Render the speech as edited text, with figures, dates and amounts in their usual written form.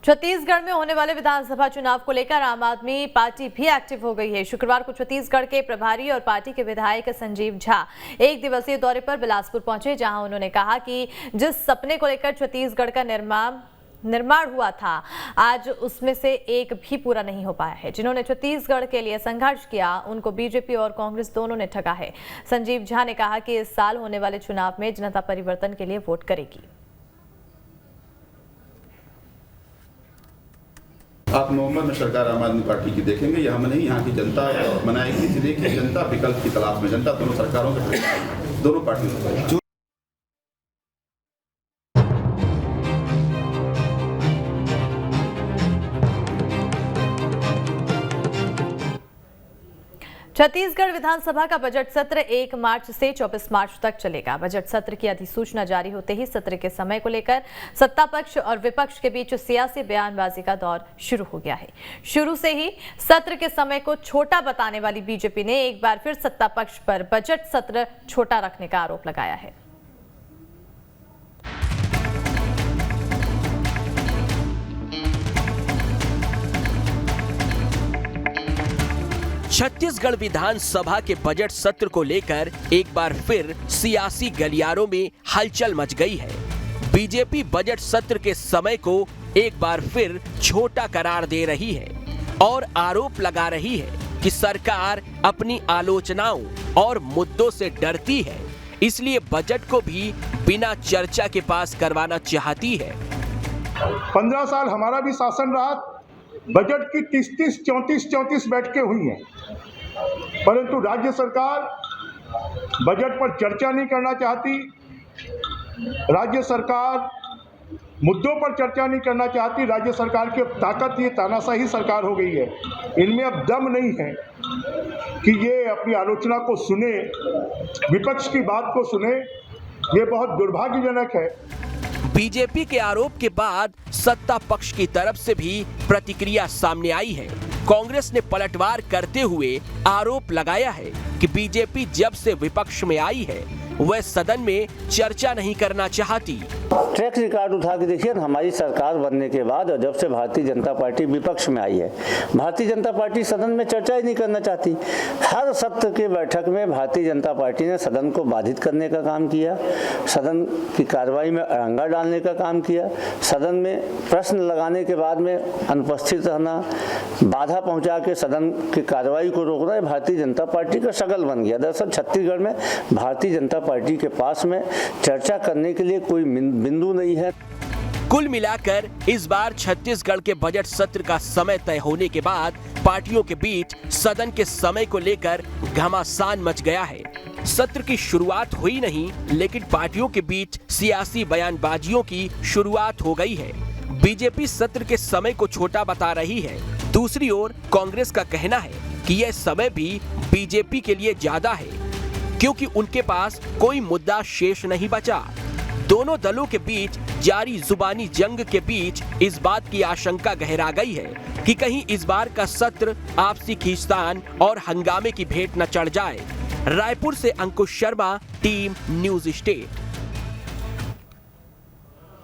छत्तीसगढ़ में होने वाले विधानसभा चुनाव को लेकर आम आदमी पार्टी भी एक्टिव हो गई है। शुक्रवार को छत्तीसगढ़ के प्रभारी और पार्टी के विधायक संजीव झा एक दिवसीय दौरे पर बिलासपुर पहुंचे, जहां उन्होंने कहा कि जिस सपने को लेकर छत्तीसगढ़ का निर्माण हुआ था, आज उसमें से एक भी पूरा नहीं हो पाया है। जिन्होंने छत्तीसगढ़ के लिए संघर्ष किया, उनको बीजेपी और कांग्रेस दोनों ने ठगा है। संजीव झा ने कहा कि इस साल होने वाले चुनाव में जनता परिवर्तन के लिए वोट करेगी। आप नवंबर में सरकार आम आदमी पार्टी की देखेंगे। यहाँ में नहीं, यहाँ की जनता बनाएगी। इसलिए कि जनता विकल्प की तलाश में, जनता दोनों सरकारों के दोनों पार्टियों। छत्तीसगढ़ विधानसभा का बजट सत्र 1 मार्च से 24 मार्च तक चलेगा। बजट सत्र की अधिसूचना जारी होते ही सत्र के समय को लेकर सत्ता पक्ष और विपक्ष के बीच सियासी बयानबाजी का दौर शुरू हो गया है। शुरू से ही सत्र के समय को छोटा बताने वाली बीजेपी ने एक बार फिर सत्ता पक्ष पर बजट सत्र छोटा रखने का आरोप लगाया है। छत्तीसगढ़ विधानसभा के बजट सत्र को लेकर एक बार फिर सियासी गलियारों में हलचल मच गई है। बीजेपी बजट सत्र के समय को एक बार फिर छोटा करार दे रही है और आरोप लगा रही है कि सरकार अपनी आलोचनाओं और मुद्दों से डरती है, इसलिए बजट को भी बिना चर्चा के पास करवाना चाहती है। 15 साल हमारा भी शासन रहा, बजट की 30-30, 34-34 बैठकें हुई हैं, परंतु राज्य सरकार बजट पर चर्चा नहीं करना चाहती। राज्य सरकार मुद्दों पर चर्चा नहीं करना चाहती। राज्य सरकार की अब ताकत ये तानाशाही सरकार हो गई है। इनमें अब दम नहीं है कि ये अपनी आलोचना को सुने, विपक्ष की बात को सुने। ये बहुत दुर्भाग्यजनक है। बीजेपी के आरोप के बाद सत्ता पक्ष की तरफ से भी प्रतिक्रिया सामने आई है। कांग्रेस ने पलटवार करते हुए आरोप लगाया है कि बीजेपी जब से विपक्ष में आई है, वह सदन में चर्चा नहीं करना चाहती। ट्रैक रिकॉर्ड उठा के देखिए, हमारी सरकार बनने के बाद और जब से भारतीय जनता पार्टी विपक्ष में आई है, भारतीय जनता पार्टी सदन में चर्चा ही नहीं करना चाहती। हर सत्र के बैठक में भारतीय जनता पार्टी ने सदन को बाधित करने का काम किया, सदन की कार्रवाई में अड़ंगा डालने का काम किया, सदन में प्रश्न लगाने के बाद में अनुपस्थित रहना, बाधा पहुंचा के सदन की कार्रवाई को रोकना, भारतीय जनता पार्टी का शगल बन गया। दरअसल छत्तीसगढ़ में भारतीय जनता पार्टी के पास में चर्चा करने के लिए कोई बिंदु नहीं है। कुल मिलाकर इस बार छत्तीसगढ़ के बजट सत्र का समय तय होने के बाद पार्टियों के बीच सदन के समय को लेकर घमासान मच गया है। सत्र की शुरुआत हुई नहीं, लेकिन पार्टियों के बीच सियासी बयानबाजियों की शुरुआत हो गई है। बीजेपी सत्र के समय को छोटा बता रही है। दूसरी ओर कांग्रेस का कहना है कि यह समय भी बीजेपी के लिए ज्यादा है, क्योंकि उनके पास कोई मुद्दा शेष नहीं बचा। दोनों दलों के बीच जारी जुबानी जंग के बीच इस बात की आशंका गहरा गई है कि कहीं इस बार का सत्र आपसी खींचतान और हंगामे की भेंट न चढ़ जाए। रायपुर से अंकुश शर्मा, टीम न्यूज़ स्टेट।